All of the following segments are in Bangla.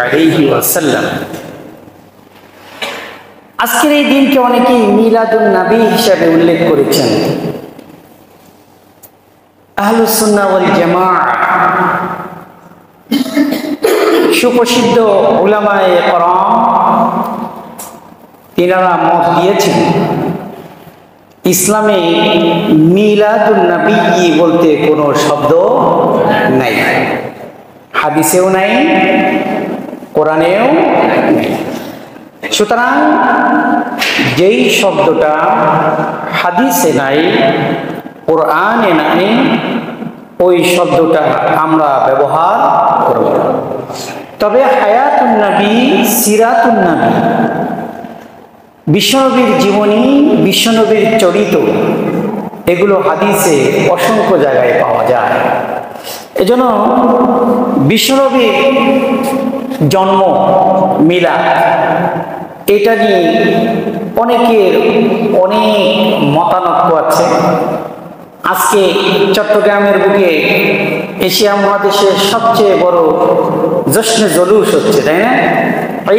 আলাইহি ওয়াসাল্লাম। আজকের এই দিনকে অনেকেই মিলাদুন নবী হিসেবে উল্লেখ করেছেন। আহলুস সুন্নাহ ওয়াল জামাআহ সুপ্রসিদ্ধ উলামায়ে কেরাম তিনারা মত দিয়েছেন ইসলামে মিলাদুন নবী বলতে কোনো শব্দ নাই, হাদিসেও নাই, কোরআনেও নাই। সুতরাং যেই শব্দটা হাদিসে নাই, কোরআনে নাই, ওই শব্দটা আমরা ব্যবহার করব। তবে হায়াতুন নবী, সিরাতুন নবী, বিশ্বনবীর জীবনী, বিশ্বনবীর চরিত্র, এগুলো হাদিসে অসংখ্য জায়গায় পাওয়া যায়। এজন্য বিশ্বনবীর জন্ম, মিলাদ, এটা নিয়ে অনেকের অনেক মতানৈক্য আছে। আজকে চট্টগ্রামের বুকে এশিয়া মহাদেশের সবচেয়ে বড় জশ্নে জলুস হচ্ছে, তাই না?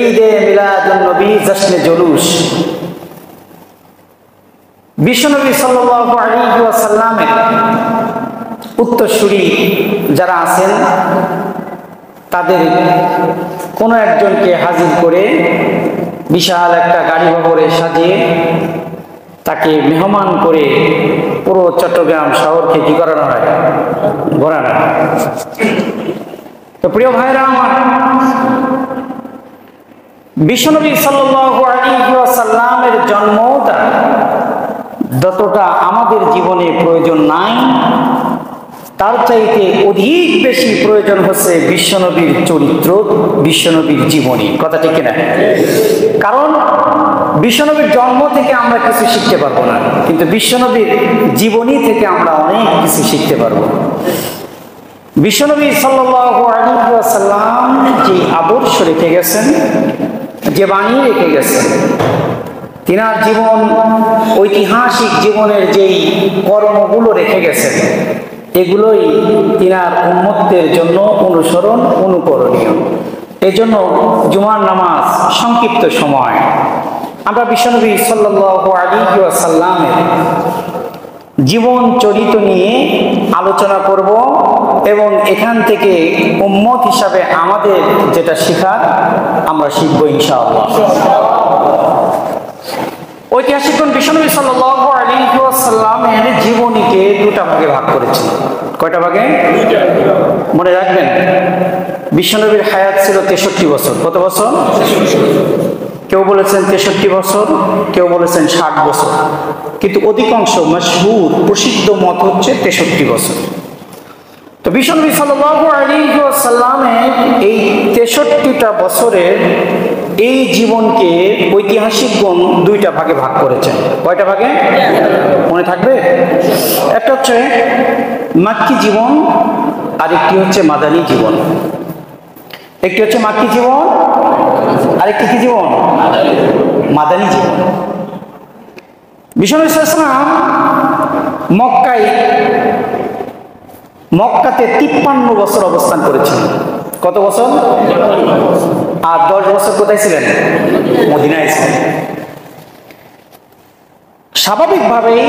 ঈদে মিলাদুন নবী, জশ্নে জলুস। বিশ্বনবী সাল্লাল্লাহু আলাইহি ওয়াসাল্লামের উত্তরসূরি যারা আছেন তাদের কোনো একজনকে হাজির করে বিশাল একটা গাড়ি বহরে সাজিয়ে তাকে মেহমান করে পুরো চট্টগ্রাম শহরকে কি করানো হয়? ঘোরানো হয়। তো প্রিয় ভাইরা আমার, বিশ্বনবী সাল্লাল্লাহু আলাইহি ওয়াসাল্লামের জন্মটা যতটা আমাদের জীবনে প্রয়োজন নাই, তার চাইতে অধিক বেশি প্রয়োজন হচ্ছে বিশ্বনবীর চরিত্র, বিশ্বনবীর জীবনী। কথা ঠিক কিনা? কারণ বিশ্বনবীর জন্ম থেকে আমরা কিছু শিখতে পারবো না, কিন্তু বিশ্বনবীর জীবনী থেকে আমরা অনেক কিছু শিখতে পারবো। বিশ্বনবী সাল্লাল্লাহু আলাইহি ওয়াসাল্লাম যে আদর্শ রেখে গেছেন, যে বাণী রেখে গেছেন, তিনার জীবন, ঐতিহাসিক জীবনের যেই কর্মগুলো রেখে গেছেন, এগুলোই তিনার উম্মতদের জন্য অনুসরণ, অনুকরণীয়। এজন্য জুমার নামাজ সংক্ষিপ্ত সময় আমরা বিশ্বনবী সাল্লাল্লাহু আলাইহি ওয়াসাল্লামের জীবন চরিত্র নিয়ে আলোচনা করব এবং এখান থেকে উম্মত হিসাবে আমাদের যেটা শেখার আমরা শিখবো ইনশাআল্লাহ। ঐতিহাসিকগণ বিশ্বনবী সাল্লাল্লাহু আলাইহি ওয়াসাল্লামের জীবনীকে দুটা ভাগে ভাগ করেছেন। কয়টা ভাগে? মনে রাখবেন, বিশ্বনবীর হায়াত ছিল 63 বছর। কত বছর? কেউ বলেছেন 63 বছর, কেউ বলেছেন 60 বছর, কিন্তু অধিকাংশ মশহুর প্রসিদ্ধ মত হচ্ছে 63 বছর। তো বিশ্বনবী সাল্লাল্লাহু আলাইহি ওয়াসাল্লামের এই 63টা বছরের এই জীবনকে ঐতিহাসিকগণ দুইটা ভাগে ভাগ করেছেন। কয়টা ভাগে? মনে থাকবে? একটা হচ্ছে মাক্কি জীবন, আর একটি হচ্ছে মাদানী জীবন। একটি হচ্ছে মাক্কি জীবন, আরেকটি কি জীবন? মাদানী জীবন। বিশ্বনবী সাল্লাল্লাহু আলাইহি ওয়াসাল্লাম মক্কাতে 53 বছর অবস্থান করেছেন। কত বছর? আর 10 বছর কোথায় ছিলেন? মদিনায় ছিলেন। স্বাভাবিকভাবেই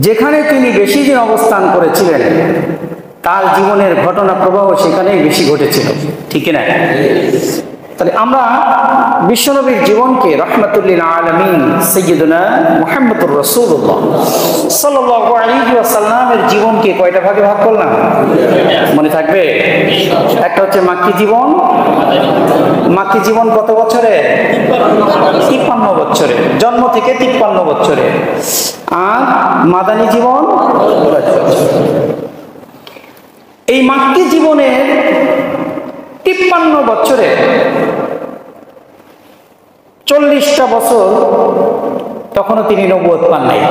যেখানে তিনি বেশি দিন অবস্থান করেছিলেন তার জীবনের ঘটনা প্রবাহ সেখানেই বেশি ঘটেছিল, ঠিক না? তাহলে আমরা বিশ্বনবীর জীবনকে রাহমাতুল্লিল আলামিন সাইয়্যিদুনা মুহাম্মদুর রাসূলুল্লাহ সাল্লাল্লাহু আলাইহি ওয়াসাল্লামের জীবনকে কয়টা ভাগে ভাগ করলাম? মনে থাকবে? একটা হচ্ছে মাক্কি জীবন। মাক্কি জীবন কত বছরে? 53 বছরে, জন্ম থেকে 53 বছরে। আর মাদানী জীবন, এই মাক্কি জীবনের 53 বছরে 40টা বছর তখনও তিনি নবুয়ত পান নাই।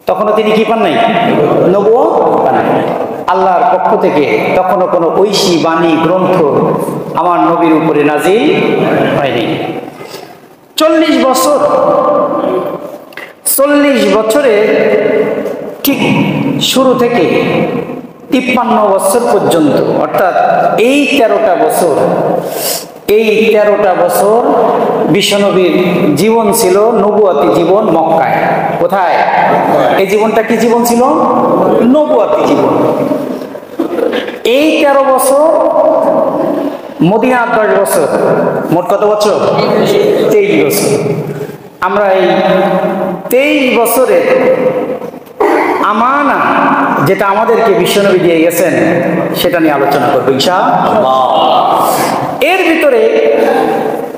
তখনও তিনি কি পান নাই? নবুয়ত পান নাই। আল্লাহর পক্ষ থেকে তখনও কোনো ঐশী বাণী গ্রন্থ আমার নবীর উপরে নাজিল হয়নি। 40 বছর, 40 বছরে ঠিক শুরু থেকে 53 বছর পর্যন্ত, অর্থাৎ এই 13টা বছর, এই 13টা বছর বিশ্বনবীর জীবন ছিল নবুয়াতি জীবন মক্কায়। কোথায়? এই জীবনটা কি জীবন ছিল? নবুয়াতি জীবন। এই 13 বছর, মদিনার 10 বছর, মোট কত বছর? 23 বছর। আমরা এই 23 বছরের আমানা যেটা আমাদেরকে বিশ্বনবী দিয়ে গেছেন সেটা নিয়ে আলোচনা করবো ইনশাআল্লাহ। এর ভিতরে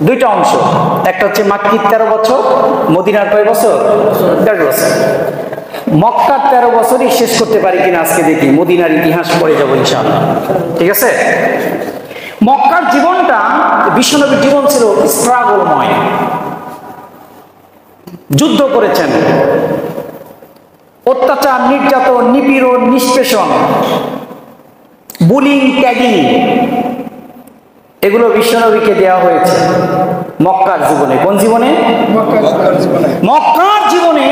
দুইটা অংশ, একটা হচ্ছে মাক্কির 13 বছর, মদিনার কয় বছর? 10 বছর। মক্কার 13 বছরই শেষ করতে পারি কিনা আজকে দেখি, মদিনার ইতিহাস পড়ে যাবো ইনশাআল্লাহ। ঠিক আছে? মক্কার জীবনটা, বিশ্বনবীর জীবন ছিল স্ট্রাগলময়। যুদ্ধ করেছেন, অত্যাচার, নির্যাতন, নিপীড়ন, নিষ্পেষণ, বুলিং, ট্যাগিং, এগুলো বিশ্বনবীকে দেওয়া হয়েছে মক্কার জীবনে। কোন জীবনে? মক্কার জীবনে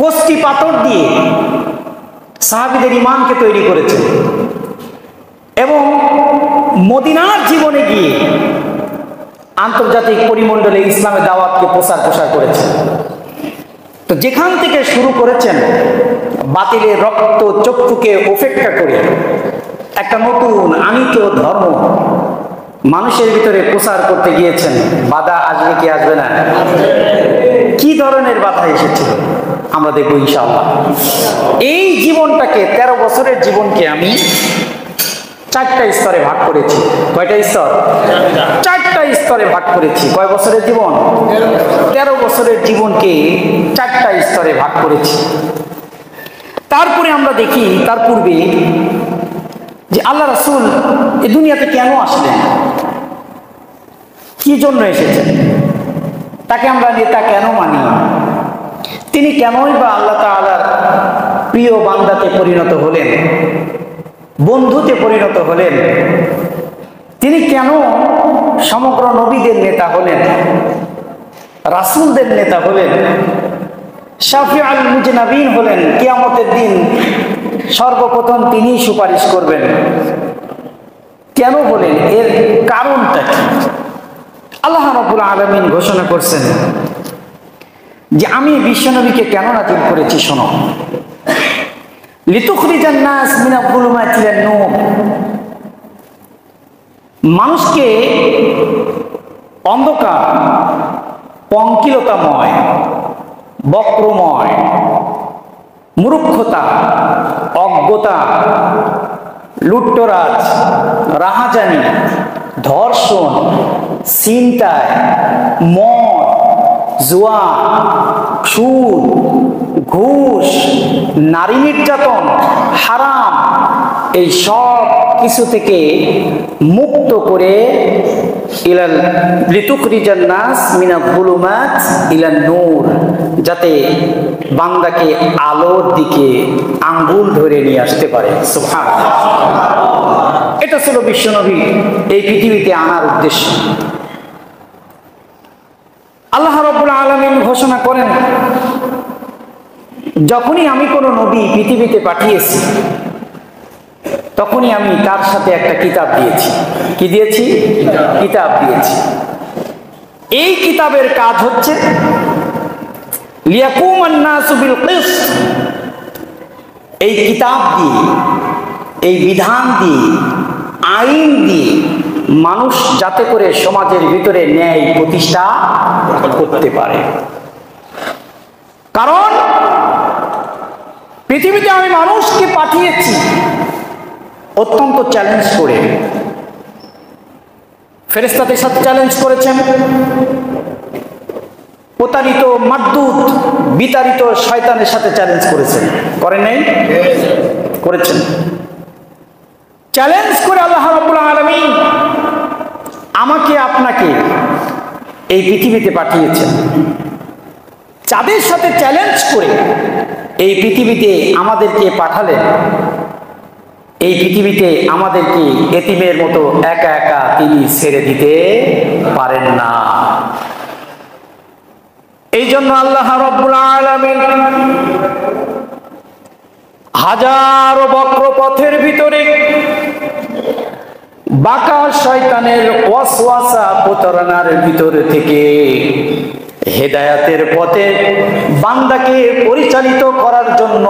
কষ্টি পাথর দিয়ে সাহাবীদের ঈমানকে তৈরি করেছে এবং মদিনার জীবনে গিয়ে আন্তর্জাতিক পরিমণ্ডলে ইসলামের দাওয়াতকে প্রসার করেছে। তো যেখান থেকে শুরু করেছেন বাতিলের রক্ত চক্ষুকে উপেক্ষা করে একটা নতুন আনিত ধর্ম মানুষের ভিতরে প্রসার করতে গিয়েছেন, বাধা আসবে কি আসবে না? কি ধরনের বাধা এসেছিল আমরা দেখব ইনশাআল্লাহ। এই জীবনটাকে, 13 বছরের জীবনকে আমি 4টা স্তরে ভাগ করেছি। কয়টা স্তর? 4টা স্তরে ভাগ করেছি। কয় বছরের জীবন? 13 বছরের জীবনকে 4টা স্তরে ভাগ করেছি। তারপরে আমরা দেখি, তার পূর্বে যে আল্লাহ রাসূল এই দুনিয়াতে কেন আসলেন, কি জন্য এসেছেন, তাকে আমরা নেতা কেন মানি, তিনি কেনই বা আল্লাহ তাআলার প্রিয় বান্দাতে পরিণত হলেন, বন্ধুতে পরিণত হলেন, তিনি কেন সমগ্র নবীদের নেতা হলেন, রাসূলদের নেতা হলেন, শাফিউল মুজনাবিন হলেন, কিয়ামতের দিন সর্বপ্রথম তিনি সুপারিশ করবেন, কেন বলেন, এর কারণটা কি? আল্লাহ রাব্বুল আলামিন ঘোষণা করছেন যে আমি বিশ্বনবীকে কেন নাযিল করেছি, শোনো। লিতুখরিজান নাস মিনাল যুলুমাতি ইলান নূর, মানুষকে অন্ধকার, পঙ্কিলতাময়, বক্রময়, মূর্খতা, অজ্ঞতা, লুট্তরাজ, রাহাজানি, ধর্ষণ, ছিনতাই, মদ, জুয়া, সুদ, ঘুষ, নারী নির্যাতন, হারাম, এই সব কিছু থেকে মুক্ত করে লিতুখরিজান নাস মিনাল যুলুমাত ইলান নূর, যাতে বান্দাকে আলোর দিকে আঙ্গুল ধরে নিয়ে আসতে পারে। সুবহানাল্লাহ। এটা ছিল বিশ্বনবী এই পৃথিবীতে আনার উদ্দেশ্য। আল্লাহ রাব্বুল আলামিন ঘোষণা করেন, যখনই আমি কোনো নবী পৃথিবীতে পাঠিয়েছি তখনই আমি তার সাথে একটা কিতাব দিয়েছি। কি দিয়েছি? কিতাব দিয়েছি। এই কিতাবের কাজ হচ্ছে লিয়াকুমান নাসু বিল কিসত, এই কিতাব দিয়ে, এই বিধান দিয়ে, আইন দিয়ে মানুষ যাতে করে সমাজের ভিতরে ন্যায় প্রতিষ্ঠা করতে পারে। কারণ পৃথিবীতে আমি মানুষকে পাঠিয়েছি অত্যন্ত চ্যালেঞ্জ করে। ফেরেশতাদের সাথে চ্যালেঞ্জ করেছেন, প্রতারিত মারদুদ বিতাড়িত শয়তানের সাথে চ্যালেঞ্জ করেছেন, করেন নাই? করেছেন। চ্যালেঞ্জ করে আল্লাহ রাব্বুল আলামিন আমাকে আপনাকে এই পৃথিবীতে পাঠিয়েছেন। যাদের সাথে চ্যালেঞ্জ করে এই পৃথিবীতে আমাদেরকে পাঠালেন, এই পৃথিবীতে আমাদেরকে এতিমের মতো একা একা তিনি ছেড়ে দিতে পারেন না। এই জন্য আল্লাহ রাব্বুল আলামিন হাজারো বক্র পথের ভিতরে বাঁকা শয়তানের ওয়াসওয়াসা প্রতারণার ভিতর থেকে হেদায়াতের পথে বান্দাকে পরিচালিত করার জন্য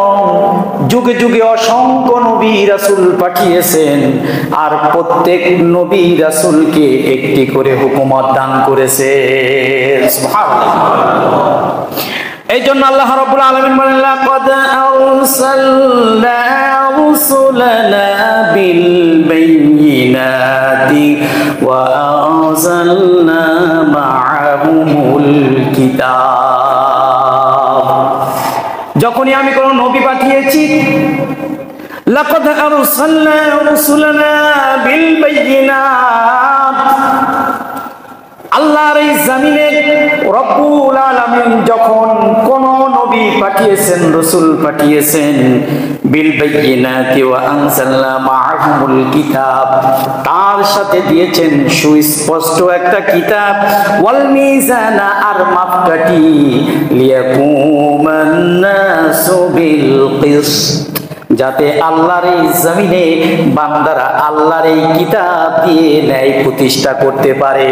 যুগে যুগে অসংখ্য নবী রাসূল পাঠিয়েছেন, আর প্রত্যেক নবী রাসূলকে একটি করে হুকুমত দান করেছে। এই জন্য আল্লাহ রাব্বুল আলামিন বলেন, লাকাদ আরসালনা রুসুলানা বিল বায়িনাতি ওয়া আনজালনা মা'আহুমুল কিতাব। যখনই আমি কোন নবী পাঠিয়েছি, লাকাদ আরসালনা রুসুলানা বিল বায়িনাত, আল্লাহর এই জমিনে রব্বুল আলামিন যখন কোন নবী পাঠিয়েছেন, রাসূল পাঠিয়েছেন, বিল বায়িনাতি ওয়া আনজালনা মা'আহুমুল কিতাব, তার সাথে দিয়েছেন সুস্পষ্ট একটা কিতাব, ওয়াল মিজানা, আর মাপকাঠি, লিয়াকুমান নাসু বিল কিসত, যাতে আল্লাহর এই জমিনে বান্দারা আল্লাহর এই কিতাব দিয়ে ন্যায় প্রতিষ্ঠা করতে পারে।